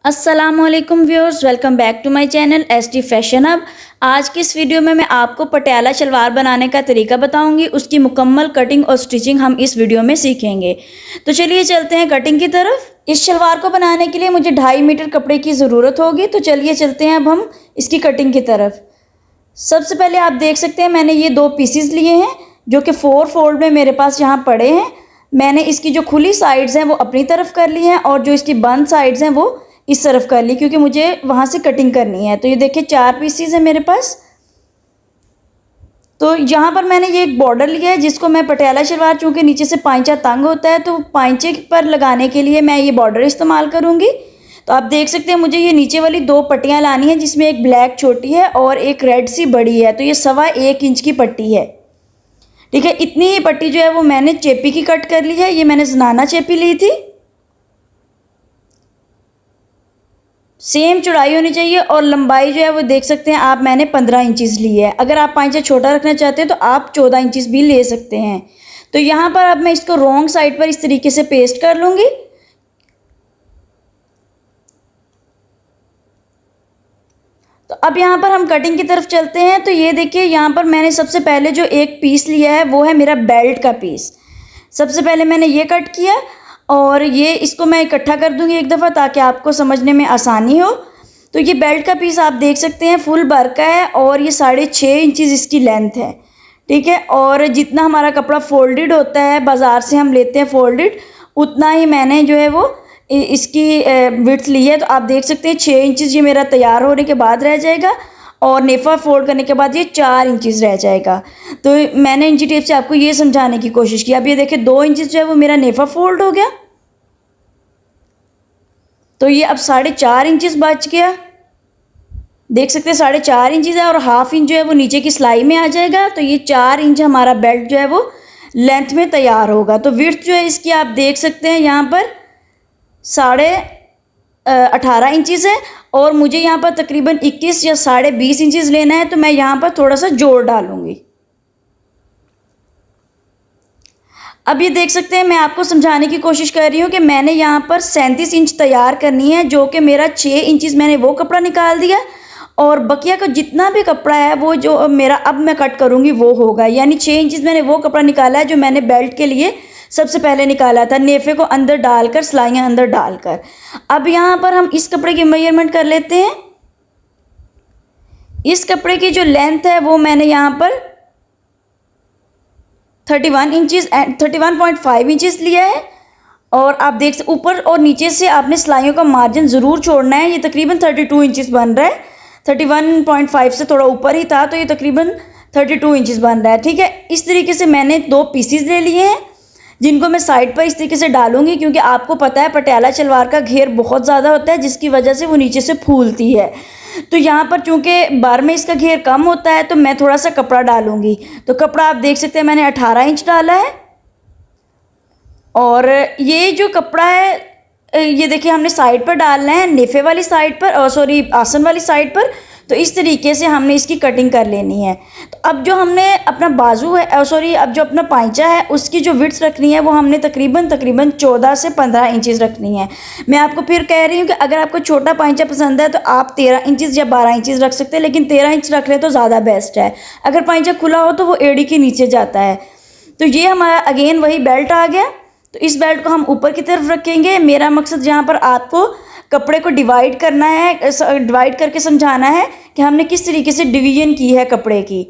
अस्सलामुअलैकुम viewers, welcome back to my channel ST fashion hub. आज की इस वीडियो में मैं आपको पटियाला शलवार बनाने का तरीका बताऊंगी। उसकी मुकम्मल कटिंग और स्टिचिंग हम इस वीडियो में सीखेंगे। तो चलिए चलते हैं कटिंग की तरफ। इस शलवार को बनाने के लिए मुझे 2.5 मीटर कपड़े की ज़रूरत होगी। तो चलिए चलते हैं अब हम इसकी कटिंग की तरफ। सबसे पहले आप देख सकते हैं मैंने ये 2 पीसीज लिए हैं जो कि 4 फोल्ड में मेरे पास यहाँ पड़े हैं। मैंने इसकी जो खुली साइड्स हैं वो अपनी तरफ कर ली हैं और जो इसकी बंद साइड्स हैं वो इस तरफ कर ली, क्योंकि मुझे वहाँ से कटिंग करनी है। तो ये देखिए 4 पीसीज है मेरे पास। तो यहाँ पर मैंने ये एक बॉर्डर लिया है जिसको मैं पटियाला शलवार, चूँकि नीचे से पाइंचा तंग होता है तो पाइंचे पर लगाने के लिए मैं ये बॉर्डर इस्तेमाल करूँगी। तो आप देख सकते हैं मुझे ये नीचे वाली 2 पट्टियाँ लानी है, जिसमें एक ब्लैक छोटी है और एक रेड सी बड़ी है। तो ये 1.25 इंच की पट्टी है। ठीक है, इतनी ही पट्टी जो है वो मैंने चेपी की कट कर ली है। ये मैंने जनाना चेपी ली थी। सेम चौड़ाई होनी चाहिए और लंबाई जो है वो देख सकते हैं आप, मैंने 15 इंचज़ ली है। अगर आप पाइंचा छोटा रखना चाहते हैं तो आप 14 इंचज़ भी ले सकते हैं। तो यहाँ पर अब मैं इसको रॉन्ग साइड पर इस तरीके से पेस्ट कर लूँगी। तो अब यहाँ पर हम कटिंग की तरफ चलते हैं। तो ये देखिए यहाँ पर मैंने सबसे पहले जो एक पीस लिया है वो है मेरा बेल्ट का पीस। सबसे पहले मैंने ये कट किया और ये इसको मैं इकट्ठा कर दूंगी एक दफ़ा ताकि आपको समझने में आसानी हो। तो ये बेल्ट का पीस आप देख सकते हैं फुल बार का है और ये 6.5 इंचज़ इसकी लेंथ है। ठीक है, और जितना हमारा कपड़ा फोल्डेड होता है, बाज़ार से हम लेते हैं फोल्डेड, उतना ही मैंने जो है वो इसकी विड्थ ली है। तो आप देख सकते हैं 6 इंचज़ ये मेरा तैयार होने के बाद रह जाएगा और नेफ़ा फोल्ड करने के बाद ये 4 इंचज़ रह जाएगा। तो मैंने इंची टेप से आपको ये समझाने की कोशिश की। अब ये देखिए 2 इंचज़ जो है वो मेरा नेफ़ा फोल्ड हो गया। तो ये अब 4.5 इंचज़ बच गया। देख सकते हैं 4.5 इंचज़ है और 1/2 इंच जो है वो नीचे की सिलाई में आ जाएगा। तो ये 4 इंच हमारा बेल्ट जो है वो लेंथ में तैयार होगा। तो विड्थ जो है इसकी आप देख सकते हैं यहाँ पर 18.5 इंचज़ है और मुझे यहाँ पर तकरीबन 21 या 20.5 इंचज़ लेना है। तो मैं यहाँ पर थोड़ा सा जोड़ डालूँगी। अब ये देख सकते हैं मैं आपको समझाने की कोशिश कर रही हूँ कि मैंने यहाँ पर 37 इंच तैयार करनी है, जो कि मेरा 6 इंचज़ मैंने वो कपड़ा निकाल दिया और बकिया का जितना भी कपड़ा है वो जो मेरा अब मैं कट करूँगी वो होगा। यानी 6 इंचज़ मैंने वो कपड़ा निकाला है जो मैंने बेल्ट के लिए सबसे पहले निकाला था, नेफे को अंदर डालकर, सिलाइयाँ अंदर डालकर। अब यहाँ पर हम इस कपड़े की मेजरमेंट कर लेते हैं। इस कपड़े की जो लेंथ है वो मैंने यहाँ पर 31.5 इंचज़ लिया है और आप देख सकते ऊपर और नीचे से आपने सिलाइयों का मार्जिन ज़रूर छोड़ना है। ये तकरीबन 32 इंचज़ बन रहा है। 31.5 से थोड़ा ऊपर ही था तो ये तकरीबन 32 इंचज़ बन रहा है। ठीक है, इस तरीके से मैंने 2 पीसीज ले लिए हैं जिनको मैं साइड पर इस तरीके से डालूंगी, क्योंकि आपको पता है पटियाला शलवार का घेर बहुत ज़्यादा होता है जिसकी वजह से वो नीचे से फूलती है। तो यहाँ पर चूँकि बार में इसका घेर कम होता है तो मैं थोड़ा सा कपड़ा डालूँगी। तो कपड़ा आप देख सकते हैं मैंने 18 इंच डाला है और ये जो कपड़ा है ये देखिए हमने साइड पर डालना है, नेफे वाली साइड पर और सॉरी आसन वाली साइड पर। तो इस तरीके से हमने इसकी कटिंग कर लेनी है। तो अब जो हमने अपना बाजू है अब जो अपना पाइंचा है उसकी जो विड्थ रखनी है वो हमने तकरीबन 14 से 15 इंचज़ रखनी है। मैं आपको फिर कह रही हूँ कि अगर आपको छोटा पाइंचा पसंद है तो आप 13 इंचज़ या 12 इंचज़ रख सकते हैं, लेकिन 13 इंच रख लें तो ज़्यादा बेस्ट है। अगर पाइंचा खुला हो तो वो एड़ी के नीचे जाता है। तो ये हमारा अगेन वही बेल्ट आ गया। तो इस बेल्ट को हम ऊपर की तरफ रखेंगे। मेरा मकसद यहाँ पर आपको कपड़े को डिवाइड करना है, डिवाइड करके समझाना है कि हमने किस तरीके से डिवीजन की है कपड़े की।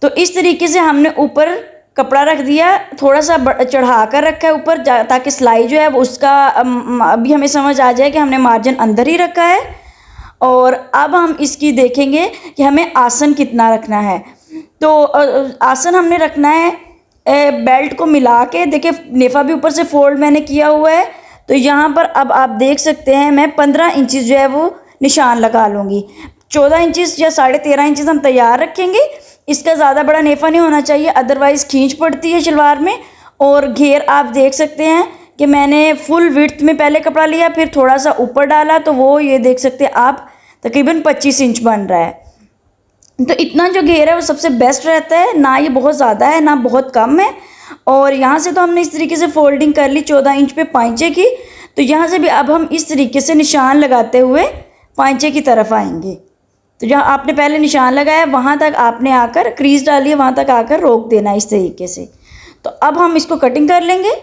तो इस तरीके से हमने ऊपर कपड़ा रख दिया, थोड़ा सा चढ़ा कर रखा है ऊपर ताकि सिलाई जो है वो उसका अभी हमें समझ आ जाए कि हमने मार्जिन अंदर ही रखा है। और अब हम इसकी देखेंगे कि हमें आसन कितना रखना है। तो आसन हमने रखना है बेल्ट को मिला के। देखिए नेफा भी ऊपर से फोल्ड मैंने किया हुआ है। तो यहाँ पर अब आप देख सकते हैं मैं 15 इंचज़ जो है वो निशान लगा लूँगी। 14 इंचज़ या 13.5 इंचज़ हम तैयार रखेंगे। इसका ज़्यादा बड़ा नेफा नहीं होना चाहिए, अदरवाइज़ खींच पड़ती है शलवार में। और घेर आप देख सकते हैं कि मैंने फुल विड्थ में पहले कपड़ा लिया फिर थोड़ा सा ऊपर डाला, तो वो ये देख सकते हैं आप तकरीबन 25 इंच बन रहा है। तो इतना जो घेर है वो सबसे बेस्ट रहता है, ना ये बहुत ज़्यादा है ना बहुत कम है। और यहाँ से तो हमने इस तरीके से फोल्डिंग कर ली 14 इंच पे पाइंचे की। तो यहाँ से भी अब हम इस तरीके से निशान लगाते हुए पांचे की तरफ आएंगे। तो जहाँ आपने पहले निशान लगाया वहाँ तक आपने आकर क्रीज डाली है, वहाँ तक आकर रोक देना इस तरीके से। तो अब हम इसको कटिंग कर लेंगे।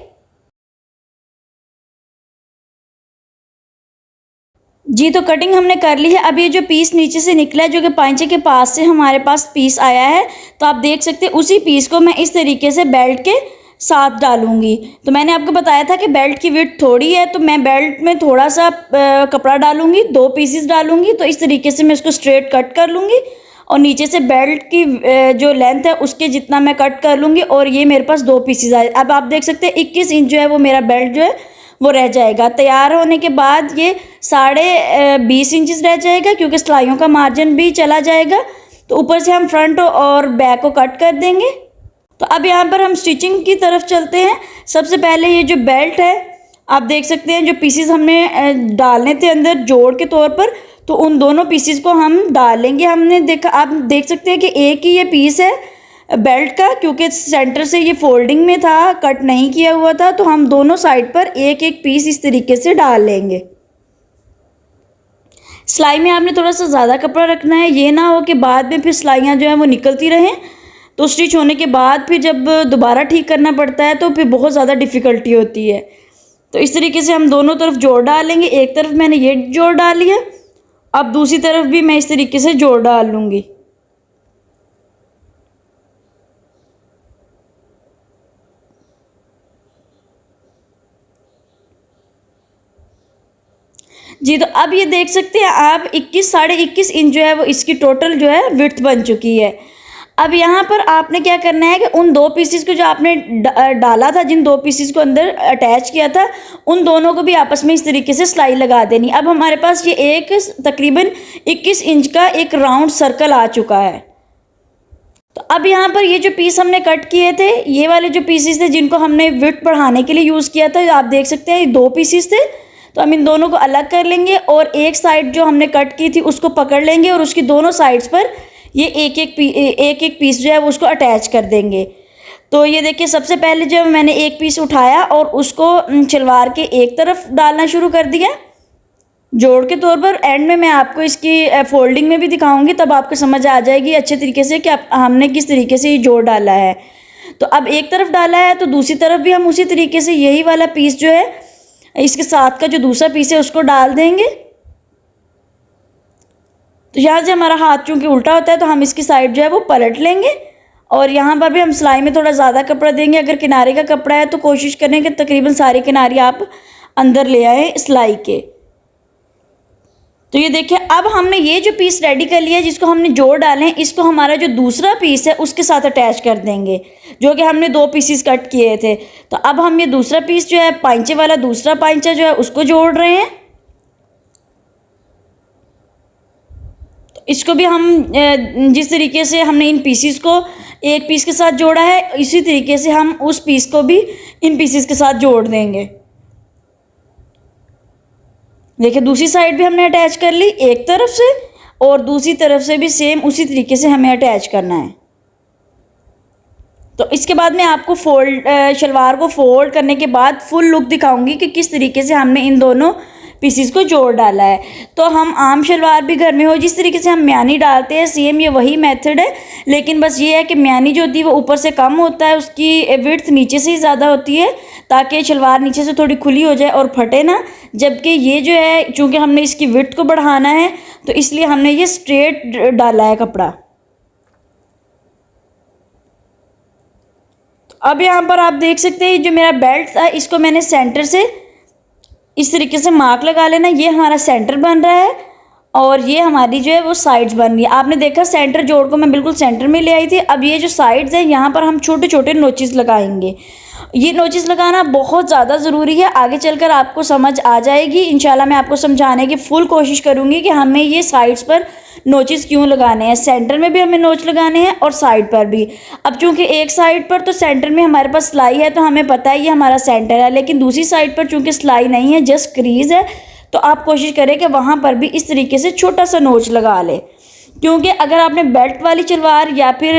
जी तो कटिंग हमने कर ली है। अब ये जो पीस नीचे से निकला है, जो कि पांचे के पास से हमारे पास पीस आया है, तो आप देख सकते हैं उसी पीस को मैं इस तरीके से बेल्ट के साथ डालूंगी। तो मैंने आपको बताया था कि बेल्ट की विड्थ थोड़ी है, तो मैं बेल्ट में थोड़ा सा कपड़ा डालूंगी, 2 पीसेस डालूंगी। तो इस तरीके से मैं इसको स्ट्रेट कट कर लूँगी और नीचे से बेल्ट की जो लेंथ है उसके जितना मैं कट कर लूँगी और ये मेरे पास 2 पीसेस आए। अब आप देख सकते हैं 21 इंच जो है वो मेरा बेल्ट जो है वो रह जाएगा। तैयार होने के बाद ये 20.5 इंचेस रह जाएगा, क्योंकि सिलाइयों का मार्जिन भी चला जाएगा। तो ऊपर से हम फ्रंट और बैक को कट कर देंगे। तो अब यहाँ पर हम स्टिचिंग की तरफ चलते हैं। सबसे पहले ये जो बेल्ट है, आप देख सकते हैं जो पीसेस हमने डालने थे अंदर जोड़ के तौर पर, तो उन दोनों पीसेस को हम डाल लेंगे। हमने देखा, आप देख सकते हैं कि एक ही ये पीस है बेल्ट का, क्योंकि सेंटर से ये फोल्डिंग में था, कट नहीं किया हुआ था। तो हम दोनों साइड पर एक एक पीस इस तरीके से डाल लेंगे। सिलाई में आपने थोड़ा सा ज़्यादा कपड़ा रखना है, ये ना हो कि बाद में फिर सिलाइयाँ जो हैं वो निकलती रहें, तो स्टिच होने के बाद फिर जब दोबारा ठीक करना पड़ता है तो फिर बहुत ज़्यादा डिफ़िकल्टी होती है। तो इस तरीके से हम दोनों तरफ जोड़ डालेंगे। एक तरफ मैंने ये जोड़ डाल लिया, अब दूसरी तरफ भी मैं इस तरीके से जोड़ डाल लूँगी। जी तो अब ये देख सकते हैं आप 21-21.5 इंच जो है वो इसकी टोटल जो है विड्थ बन चुकी है। अब यहाँ पर आपने क्या करना है कि उन 2 पीसेस को जो आपने डाला था, जिन 2 पीसेस को अंदर अटैच किया था, उन दोनों को भी आपस में इस तरीके से सिलाई लगा देनी। अब हमारे पास ये एक तकरीबन 21 इंच का एक राउंड सर्कल आ चुका है। तो अब यहाँ पर ये जो पीस हमने कट किए थे, ये वाले जो पीसेस थे जिनको हमने विड्थ बढ़ाने के लिए यूज़ किया था, आप देख सकते हैं ये 2 पीसेस थे। तो हम इन दोनों को अलग कर लेंगे और एक साइड जो हमने कट की थी उसको पकड़ लेंगे और उसकी दोनों साइड्स पर ये एक एक पीस जो है वो उसको अटैच कर देंगे। तो ये देखिए, सबसे पहले जब मैंने एक पीस उठाया और उसको शलवार के एक तरफ डालना शुरू कर दिया जोड़ के तौर पर। एंड में मैं आपको इसकी फोल्डिंग में भी दिखाऊंगी, तब आपको समझ आ जाएगी अच्छे तरीके से कि हमने किस तरीके से ये जोड़ डाला है। तो अब एक तरफ डाला है तो दूसरी तरफ भी हम उसी तरीके से यही वाला पीस जो है, इसके साथ का जो दूसरा पीस है उसको डाल देंगे। तो यहाँ से हमारा हाथ चूँकि उल्टा होता है तो हम इसकी साइड जो है वो पलट लेंगे और यहाँ पर भी हम सिलाई में थोड़ा ज़्यादा कपड़ा देंगे। अगर किनारे का कपड़ा है तो कोशिश करें कि तकरीबन सारी किनारे आप अंदर ले आए सिलाई के। तो ये देखिए, अब हमने ये जो पीस रेडी कर लिया है जिसको हमने जोड़ डाले हैं, इसको हमारा जो दूसरा पीस है उसके साथ अटैच कर देंगे, जो कि हमने 2 पीसेस कट किए थे। तो अब हम ये दूसरा पीस जो है, पांचे वाला दूसरा पांचा जो है उसको जोड़ रहे हैं। तो इसको भी हम जिस तरीके से हमने इन पीसेस को एक पीस के साथ जोड़ा है, इसी तरीके से हम उस पीस को भी इन पीसेस के साथ जोड़ देंगे। देखिए, दूसरी साइड भी हमने अटैच कर ली एक तरफ से और दूसरी तरफ से भी सेम उसी तरीके से हमें अटैच करना है। तो इसके बाद मैं आपको शलवार को फोल्ड करने के बाद फुल लुक दिखाऊंगी कि किस तरीके से हमने इन दोनों पीसेस को जोड़ डाला है। तो हम आम शलवार भी घर में हो जिस तरीके से हम म्यानी डालते हैं, सेम ये वही मेथड है, लेकिन बस ये है कि म्यानी जो होती है वो ऊपर से कम होता है, उसकी विड्थ नीचे से ही ज़्यादा होती है ताकि शलवार नीचे से थोड़ी खुली हो जाए और फटे ना। जबकि ये जो है, चूँकि हमने इसकी विड्थ को बढ़ाना है तो इसलिए हमने ये स्ट्रेट डाला है कपड़ा। अब यहाँ पर आप देख सकते हैं जो मेरा बेल्ट था इसको मैंने सेंटर से इस तरीके से मार्क लगा लेना। ये हमारा सेंटर बन रहा है और ये हमारी जो है वो साइड्स बन रही है। आपने देखा सेंटर जोड़ को मैं बिल्कुल सेंटर में ले आई थी। अब ये जो साइड्स हैं यहाँ पर हम छोटे छोटे नोचेस लगाएंगे। ये नोचेस लगाना बहुत ज़्यादा ज़रूरी है, आगे चलकर आपको समझ आ जाएगी। इंशाल्लाह मैं आपको समझाने की फुल कोशिश करूँगी कि हमें ये साइड्स पर नोचेस क्यों लगाने हैं। सेंटर में भी हमें नोच लगाने हैं और साइड पर भी। अब चूंकि एक साइड पर तो सेंटर में हमारे पास सिलाई है तो हमें पता है ये हमारा सेंटर है, लेकिन दूसरी साइड पर चूंकि सिलाई नहीं है, जस्ट क्रीज है, तो आप कोशिश करें कि वहाँ पर भी इस तरीके से छोटा सा नोच लगा ले क्योंकि अगर आपने बेल्ट वाली शलवार या फिर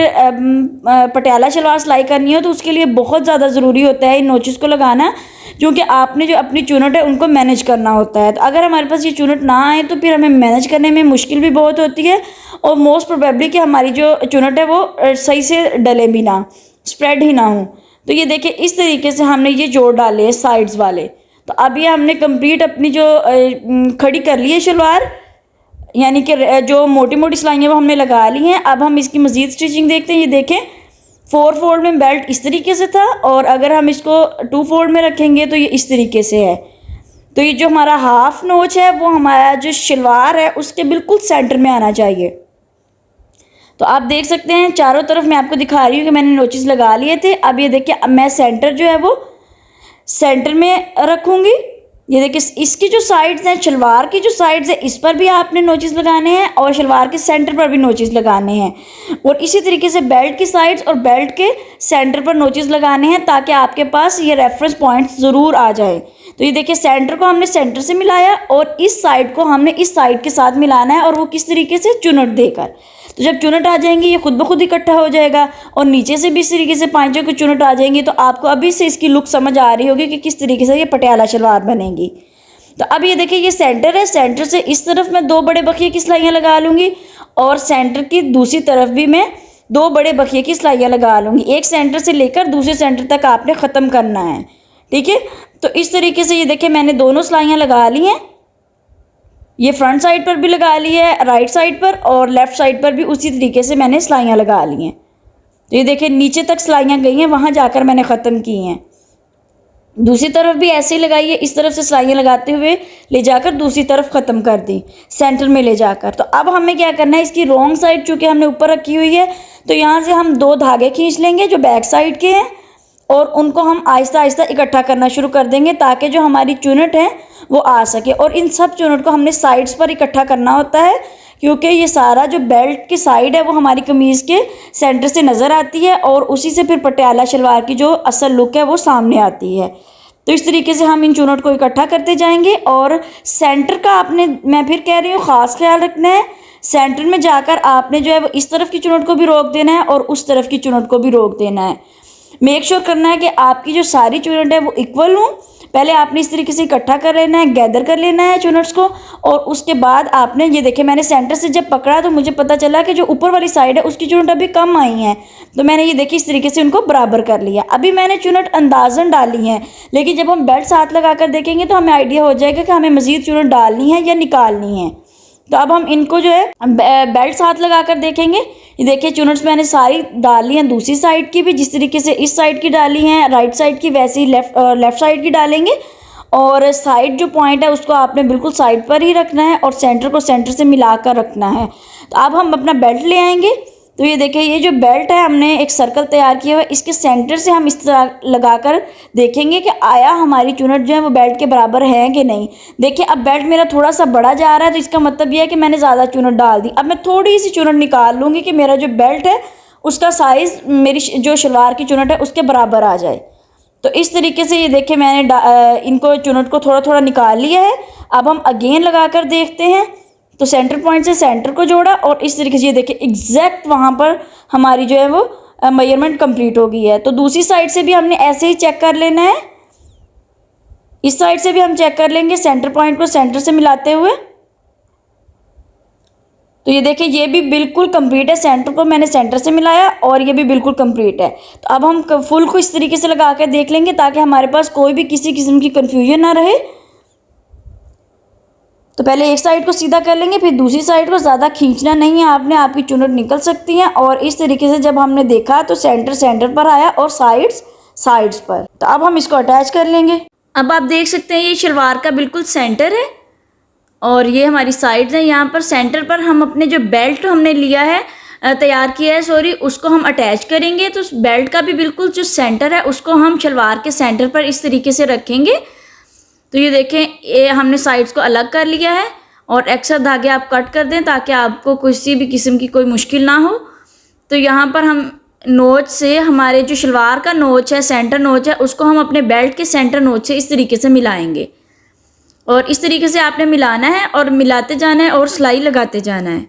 पटियाला शलवार सिलाई करनी हो तो उसके लिए बहुत ज़्यादा ज़रूरी होता है इन नोचेस को लगाना, क्योंकि आपने जो अपनी चुनट है उनको मैनेज करना होता है। तो अगर हमारे पास ये चुनट ना आए तो फिर हमें मैनेज करने में मुश्किल भी बहुत होती है, और मोस्ट प्रोबेबली कि हमारी जो चुनट है वो सही से डले भी ना, स्प्रेड ही ना हो। तो ये देखिए इस तरीके से हमने ये जोड़ डाले हैं साइड्स वाले। तो अब ये हमने कंप्लीट अपनी जो खड़ी कर ली है शलवार, यानी कि जो मोटी मोटी सिलाइयाँ वो हमने लगा ली हैं। अब हम इसकी मज़ीद स्टिचिंग देखते हैं। ये देखें 4 फोल्ड में बेल्ट इस तरीके से था, और अगर हम इसको 2 फोल्ड में रखेंगे तो ये इस तरीके से है। तो ये जो हमारा हाफ नोच है वो हमारा जो शलवार है उसके बिल्कुल सेंटर में आना चाहिए। तो आप देख सकते हैं चारों तरफ मैं आपको दिखा रही हूँ कि मैंने नोचेस लगा लिए थे। अब ये देखिए अब मैं सेंटर जो है वो सेंटर में रखूँगी। ये देखिए इसकी जो साइड्स हैं, शलवार की जो साइड्स है इस पर भी आपने नोचेस लगाने हैं और शलवार के सेंटर पर भी नोचेस लगाने हैं, और इसी तरीके से बेल्ट की साइड्स और बेल्ट के सेंटर पर नोचेस लगाने हैं ताकि आपके पास ये रेफरेंस पॉइंट्स ज़रूर आ जाए। तो ये देखिए सेंटर को हमने सेंटर से मिलाया और इस साइड को हमने इस साइड के साथ मिलाना है, और वो किस तरीके से चुनट देकर। तो जब चुनट आ जाएंगी ये खुद ब खुद इकट्ठा हो जाएगा, और नीचे से भी इस तरीके से पांचों की चुनट आ जाएंगी। तो आपको अभी से इसकी लुक समझ आ रही होगी कि किस तरीके से ये पटियाला शलवार बनेगी। तो अब ये देखिए ये सेंटर है, सेंटर से इस तरफ मैं 2 बड़े बखिए की सिलाइयाँ लगा लूँगी, और सेंटर की दूसरी तरफ भी मैं 2 बड़े बखिए की सिलाइयाँ लगा लूँगी। एक सेंटर से लेकर दूसरे सेंटर तक आपने ख़त्म करना है, ठीक है। तो इस तरीके से ये देखिए मैंने दोनों सिलाइयाँ लगा ली हैं। ये फ्रंट साइड पर भी लगा ली है, राइट साइड पर और लेफ़्ट साइड पर भी उसी तरीके से मैंने सिलाइयाँ लगा ली हैं। तो ये देखिए नीचे तक सिलाइयाँ गई हैं, वहाँ जाकर मैंने ख़त्म की हैं। दूसरी तरफ भी ऐसे ही लगाइए, इस तरफ से सिलाइयाँ लगाते हुए ले जाकर दूसरी तरफ ख़त्म कर दी सेंटर में ले जाकर। तो अब हमें क्या करना है, इसकी रॉन्ग साइड चूँकि हमने ऊपर रखी हुई है तो यहाँ से हम 2 धागे खींच लेंगे जो बैक साइड के हैं, और उनको हम आहिस्ता आहिस्ता इकट्ठा करना शुरू कर देंगे ताकि जो हमारी चुनट है वो आ सके। और इन सब चुनट को हमने साइड्स पर इकट्ठा करना होता है, क्योंकि ये सारा जो बेल्ट की साइड है वो हमारी कमीज़ के सेंटर से नज़र आती है, और उसी से फिर पटियाला शलवार की जो असल लुक है वो सामने आती है। तो इस तरीके से हम इन चुनट को इकट्ठा करते जाएंगे, और सेंटर का आपने, मैं फिर कह रही हूँ, ख़ास ख्याल रखना है। सेंटर में जाकर आपने जो है वो इस तरफ की चुनट को भी रोक देना है और उस तरफ की चुनट को भी रोक देना है। मेक श्योर करना है कि आपकी जो सारी चुनट है वो इक्वल हो। पहले आपने इस तरीके से इकट्ठा कर लेना है, गैदर कर लेना है चुनट्स को, और उसके बाद आपने ये देखिए मैंने सेंटर से जब पकड़ा तो मुझे पता चला कि जो ऊपर वाली साइड है उसकी चुनट अभी कम आई हैं, तो मैंने ये देखिए इस तरीके से उनको बराबर कर लिया। अभी मैंने चुनट अंदाज़न डाली हैं, लेकिन जब हम बेल्ट साथ लगा कर देखेंगे तो हमें आइडिया हो जाएगा कि हमें मज़ीद चुनट डालनी है या निकालनी है। तो अब हम इनको जो है बेल्ट साथ लगा कर देखेंगे। ये देखिए चुनट्स मैंने सारी डाली हैं, दूसरी साइड की भी, जिस तरीके से इस साइड की डाली हैं राइट साइड की, वैसे ही लेफ़्ट साइड की डालेंगे। और साइड जो पॉइंट है उसको आपने बिल्कुल साइड पर ही रखना है और सेंटर को सेंटर से मिला कर रखना है। तो अब हम अपना बेल्ट ले आएंगे। तो ये देखिए ये जो बेल्ट है हमने एक सर्कल तैयार किया हुआ है, इसके सेंटर से हम इस तरह लगाकर देखेंगे कि आया हमारी चुनट जो है वो बेल्ट के बराबर है कि नहीं। देखिए अब बेल्ट मेरा थोड़ा सा बड़ा जा रहा है, तो इसका मतलब ये है कि मैंने ज़्यादा चुनट डाल दी। अब मैं थोड़ी सी चुनट निकाल लूँगी कि मेरा जो बेल्ट है उसका साइज़ मेरी जो शलवार की चुनट है उसके बराबर आ जाए। तो इस तरीके से ये देखिए मैंने इनको चुनट को थोड़ा थोड़ा निकाल लिया है। अब हम अगेन लगा कर देखते हैं। तो सेंटर पॉइंट से सेंटर को जोड़ा और इस तरीके से ये देखिए एग्जैक्ट वहाँ पर हमारी जो है वो मेजरमेंट कंप्लीट हो गई है। तो दूसरी साइड से भी हमने ऐसे ही चेक कर लेना है, इस साइड से भी हम चेक कर लेंगे सेंटर पॉइंट को सेंटर से मिलाते हुए। तो ये देखिए ये भी बिल्कुल कंप्लीट है, सेंटर को मैंने सेंटर से मिलाया और ये भी बिल्कुल कंप्लीट है। तो अब हम फुल को इस तरीके से लगा कर देख लेंगे ताकि हमारे पास कोई भी किसी किस्म की कन्फ्यूजन ना रहे। तो पहले एक साइड को सीधा कर लेंगे, फिर दूसरी साइड को ज़्यादा खींचना नहीं है आपने, आपकी चुनट निकल सकती हैं। और इस तरीके से जब हमने देखा तो सेंटर सेंटर पर आया और साइड्स पर। तो अब हम इसको अटैच कर लेंगे। अब आप देख सकते हैं ये शलवार का बिल्कुल सेंटर है और ये हमारी साइड्स हैं। यहाँ पर सेंटर पर हम अपने जो बेल्ट हमने लिया है, तैयार किया है सॉरी, उसको हम अटैच करेंगे। तो बेल्ट का भी बिल्कुल जो सेंटर है उसको हम शलवार के सेंटर पर इस तरीके से रखेंगे। तो ये देखें ये हमने साइड्स को अलग कर लिया है और एक्स्ट्रा धागे आप कट कर दें ताकि आपको किसी भी किस्म की कोई मुश्किल ना हो। तो यहाँ पर हम नोच से हमारे जो शलवार का नोच है, सेंटर नोच है, उसको हम अपने बेल्ट के सेंटर नोच से इस तरीके से मिलाएंगे। और इस तरीके से आपने मिलाना है और मिलाते जाना है और सिलाई लगाते जाना है।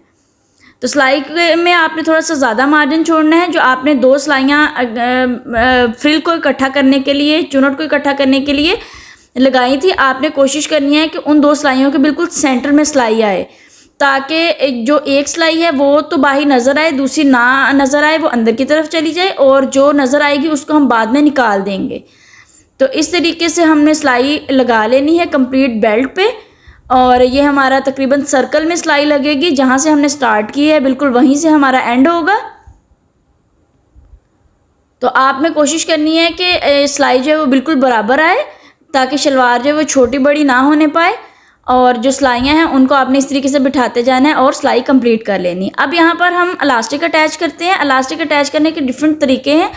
तो सिलाई में आपने थोड़ा सा ज़्यादा मार्जिन छोड़ना है। जो आपने 2 सिलाइयाँ फ्रिल को इकट्ठा करने के लिए, चुनट को इकट्ठा करने के लिए लगाई थी, आपने कोशिश करनी है कि उन 2 सिलाइयों के बिल्कुल सेंटर में सिलाई आए, ताकि जो एक सिलाई है वो तो बाहर नज़र आए, दूसरी ना नज़र आए, वो अंदर की तरफ चली जाए, और जो नज़र आएगी उसको हम बाद में निकाल देंगे। तो इस तरीके से हमने सिलाई लगा लेनी है कंप्लीट बेल्ट पे। और ये हमारा तकरीबन सर्कल में सिलाई लगेगी, जहाँ से हमने स्टार्ट की है बिल्कुल वहीं से हमारा एंड होगा। तो आपने कोशिश करनी है कि सिलाई जो है वो बिल्कुल बराबर आए, ताकि शलवार जो है वो छोटी बड़ी ना होने पाए। और जो सिलाइयाँ हैं उनको आपने इस तरीके से बिठाते जाना है और सिलाई कंप्लीट कर लेनी। अब यहाँ पर हम इलास्टिक अटैच करते हैं। इलास्टिक अटैच करने के डिफरेंट तरीके हैं,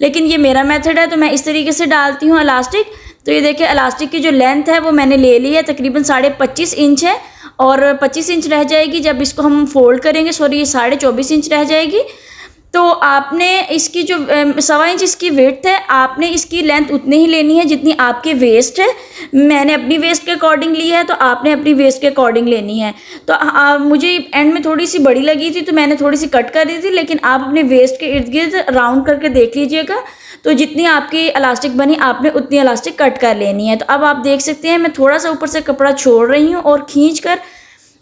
लेकिन ये मेरा मेथड है तो मैं इस तरीके से डालती हूँ इलास्टिक। तो ये देखिए, इलास्टिक की जो लेंथ है वो मैंने ले ली है, तकरीबन 25.5 इंच है, और 25 इंच रह जाएगी जब इसको हम फोल्ड करेंगे। सॉरी, ये 24.5 इंच रह जाएगी। तो आपने इसकी जो 1.25 इंच इसकी विड्थ है, आपने इसकी लेंथ उतनी ही लेनी है जितनी आपकी वेस्ट है। मैंने अपनी वेस्ट के अकॉर्डिंग ली है, तो आपने अपनी वेस्ट के अकॉर्डिंग लेनी है। तो मुझे एंड में थोड़ी सी बड़ी लगी थी तो मैंने थोड़ी सी कट कर दी थी, लेकिन आप अपने वेस्ट के इर्द गिर्द राउंड करके देख लीजिएगा। तो जितनी आपकी इलास्टिक बनी आपने उतनी इलास्टिक कट कर लेनी है। तो अब आप देख सकते हैं मैं थोड़ा सा ऊपर से कपड़ा छोड़ रही हूँ और खींच कर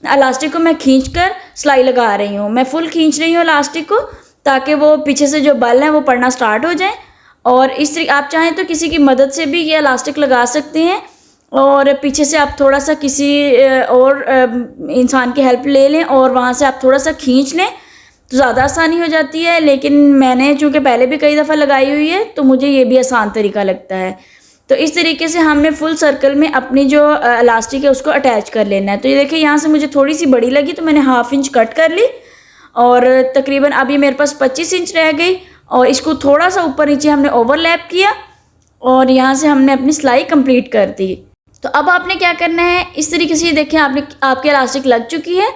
इलास्टिक को मैं खींच कर सिलाई लगा रही हूँ। मैं फुल खींच रही हूँ इलास्टिक को, ताकि वो पीछे से जो बल है वो पड़ना स्टार्ट हो जाए। और इस तरीके आप चाहें तो किसी की मदद से भी ये इलास्टिक लगा सकते हैं, और पीछे से आप थोड़ा सा किसी और इंसान की हेल्प ले लें और वहाँ से आप थोड़ा सा खींच लें तो ज़्यादा आसानी हो जाती है। लेकिन मैंने चूँकि पहले भी कई दफ़ा लगाई हुई है तो मुझे ये भी आसान तरीका लगता है। तो इस तरीके से हमने फुल सर्कल में अपनी जो इलास्टिक है उसको अटैच कर लेना है। तो ये देखिए, यहाँ से मुझे थोड़ी सी बड़ी लगी तो मैंने 1/2 इंच कट कर ली, और तकरीबन अभी मेरे पास 25 इंच रह गई, और इसको थोड़ा सा ऊपर नीचे हमने ओवरलैप किया और यहाँ से हमने अपनी सिलाई कंप्लीट कर दी। तो अब आपने क्या करना है, इस तरीके से ये देखिए आपकी इलास्टिक लग चुकी है,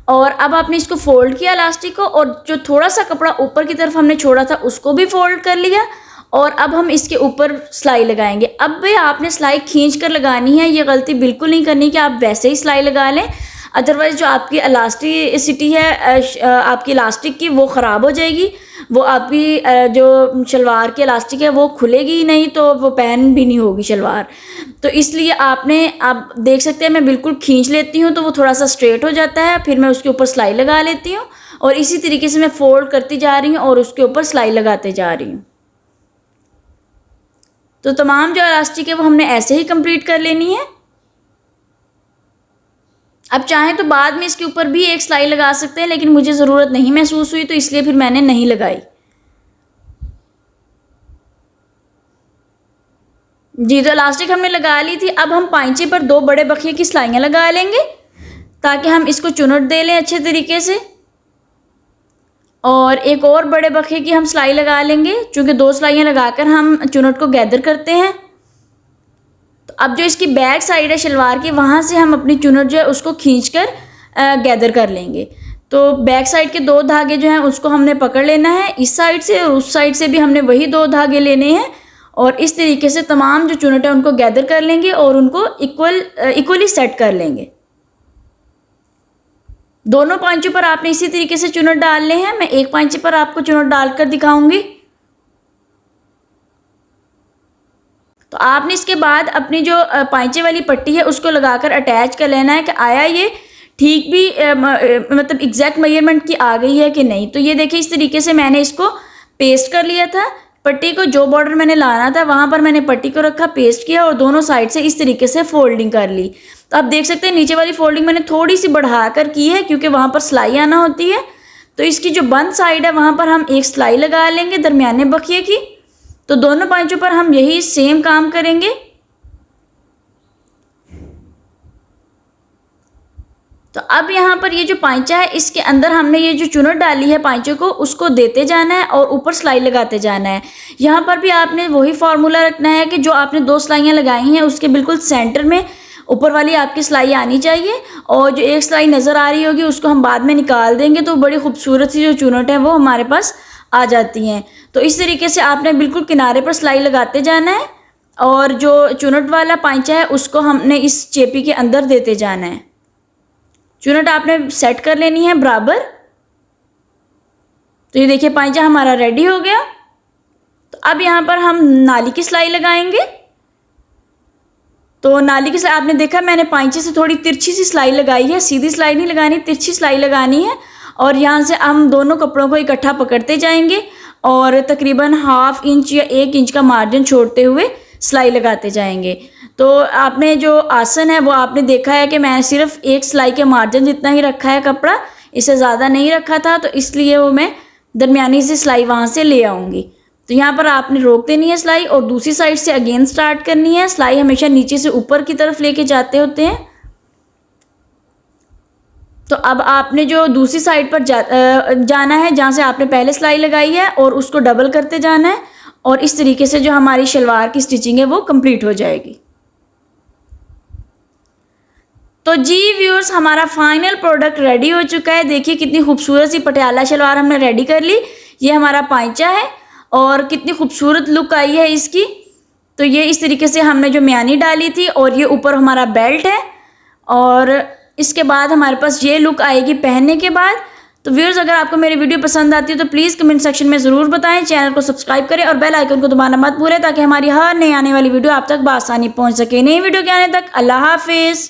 और अब आपने इसको फोल्ड किया इलास्टिक को, और जो थोड़ा सा कपड़ा ऊपर की तरफ हमने छोड़ा था उसको भी फोल्ड कर लिया, और अब हम इसके ऊपर सिलाई लगाएंगे। अब भी आपने सिलाई खींच कर लगानी है, ये गलती बिल्कुल नहीं करनी कि आप वैसे ही सिलाई लगा लें, अदरवाइज़ जो आपकी इलास्टिसिटी है आपकी इलास्टिक की वो ख़राब हो जाएगी। वो आपकी जो शलवार की इलास्टिक है वो खुलेगी ही नहीं, तो वो पहन भी नहीं होगी शलवार। तो इसलिए आप देख सकते हैं मैं बिल्कुल खींच लेती हूँ तो वो थोड़ा सा स्ट्रेट हो जाता है, फिर मैं उसके ऊपर सिलाई लगा लेती हूँ, और इसी तरीके से मैं फोल्ड करती जा रही हूँ और उसके ऊपर सिलाई लगाते जा रही हूँ। तो तमाम जो इलास्टिक है वो हमने ऐसे ही कंप्लीट कर लेनी है। अब चाहें तो बाद में इसके ऊपर भी एक सिलाई लगा सकते हैं, लेकिन मुझे ज़रूरत नहीं महसूस हुई तो इसलिए फिर मैंने नहीं लगाई। जी, तो इलास्टिक हमने लगा ली थी। अब हम पाइंचे पर 2 बड़े बखिए की सिलाइयाँ लगा लेंगे, ताकि हम इसको चुनट दे लें अच्छे तरीके से, और एक और बड़े बखिए की हम सिलाई लगा लेंगे, चूँकि 2 सिलाइयाँ लगाकर हम चुनट को गैदर करते हैं। तो अब जो इसकी बैक साइड है शलवार की, वहाँ से हम अपनी चुनट जो है उसको खींचकर गैदर कर लेंगे। तो बैक साइड के 2 धागे जो हैं उसको हमने पकड़ लेना है, इस साइड से और उस साइड से भी हमने वही 2 धागे लेने हैं, और इस तरीके से तमाम जो चुनट है उनको गैदर कर लेंगे और उनको इक्वली सेट कर लेंगे। दोनों पांचों पर आपने इसी तरीके से चुनट डालने हैं। मैं एक पांचे पर आपको चुनट डालकर दिखाऊंगी। तो आपने इसके बाद अपनी जो पांचे वाली पट्टी है उसको लगाकर अटैच कर लेना है कि आया ये ठीक भी मतलब एग्जैक्ट मेजरमेंट की आ गई है कि नहीं। तो ये देखिए, इस तरीके से मैंने इसको पेस्ट कर लिया था। पट्टी को जो बॉर्डर मैंने लाना था वहाँ पर मैंने पट्टी को रखा, पेस्ट किया, और दोनों साइड से इस तरीके से फोल्डिंग कर ली। तो आप देख सकते हैं नीचे वाली फोल्डिंग मैंने थोड़ी सी बढ़ा कर की है, क्योंकि वहाँ पर सिलाई आना होती है। तो इसकी जो बंद साइड है वहाँ पर हम एक सिलाई लगा लेंगे दरमियाने बखिए की। तो दोनों पांचों पर हम यही सेम काम करेंगे। तो अब यहाँ पर ये जो पांचा है इसके अंदर हमने ये जो चुनट डाली है पांचों को, उसको देते जाना है और ऊपर सिलाई लगाते जाना है। यहाँ पर भी आपने वही फार्मूला रखना है कि जो आपने 2 सिलाइयाँ लगाई हैं उसके बिल्कुल सेंटर में ऊपर वाली आपकी सिलाई आनी चाहिए, और जो एक सिलाई नज़र आ रही होगी उसको हम बाद में निकाल देंगे, तो बड़ी खूबसूरत सी जो चुनट है वो हमारे पास आ जाती हैं। तो इस तरीके से आपने बिल्कुल किनारे पर सिलाई लगाते जाना है, और जो चुनट वाला पांचा है उसको हमने इस चेपी के अंदर देते जाना है। चुनट आपने सेट कर लेनी है बराबर। तो ये देखिए पाइजा हमारा रेडी हो गया। तो अब यहाँ पर हम नाली की सिलाई लगाएंगे। तो नाली की सिलाई आपने देखा मैंने पाइचे से थोड़ी तिरछी सी सिलाई लगाई है, सीधी सिलाई नहीं लगानी, तिरछी सिलाई लगानी है। और यहाँ से हम दोनों कपड़ों को इकट्ठा पकड़ते जाएंगे और तकरीबन 1/2 इंच या 1 इंच का मार्जिन छोड़ते हुए सिलाई लगाते जाएंगे। तो आपने जो आसन है वो आपने देखा है कि मैंने सिर्फ एक सिलाई के मार्जिन जितना ही रखा है कपड़ा, इससे ज़्यादा नहीं रखा था, तो इसलिए वो मैं दरमियानी सी सिलाई वहाँ से ले आऊँगी। तो यहाँ पर आपने रोक देनी है सिलाई और दूसरी साइड से अगेन स्टार्ट करनी है। सिलाई हमेशा नीचे से ऊपर की तरफ लेके जाते होते हैं। तो अब आपने जो दूसरी साइड पर जाना है जहाँ से आपने पहले सिलाई लगाई है और उसको डबल करते जाना है और इस तरीके से जो हमारी शलवार की स्टिचिंग है वो कंप्लीट हो जाएगी। तो जी व्यूअर्स, हमारा फाइनल प्रोडक्ट रेडी हो चुका है। देखिए कितनी खूबसूरत सी पटियाला शलवार हमने रेडी कर ली। ये हमारा पाइचा है और कितनी खूबसूरत लुक आई है इसकी। तो ये इस तरीके से हमने जो म्यानी डाली थी और ये ऊपर हमारा बेल्ट है और इसके बाद हमारे पास ये लुक आएगी पहनने के बाद। तो व्यूअर्स, अगर आपको मेरी वीडियो पसंद आती है तो प्लीज़ कमेंट सेक्शन में ज़रूर बताएं, चैनल को सब्सक्राइब करें और बेल आइकन को दबाना मत भूलें ताकि हमारी हर नई आने वाली वीडियो आप तक बआसानी पहुंच सके। नई वीडियो के आने तक अल्लाह हाफिज़।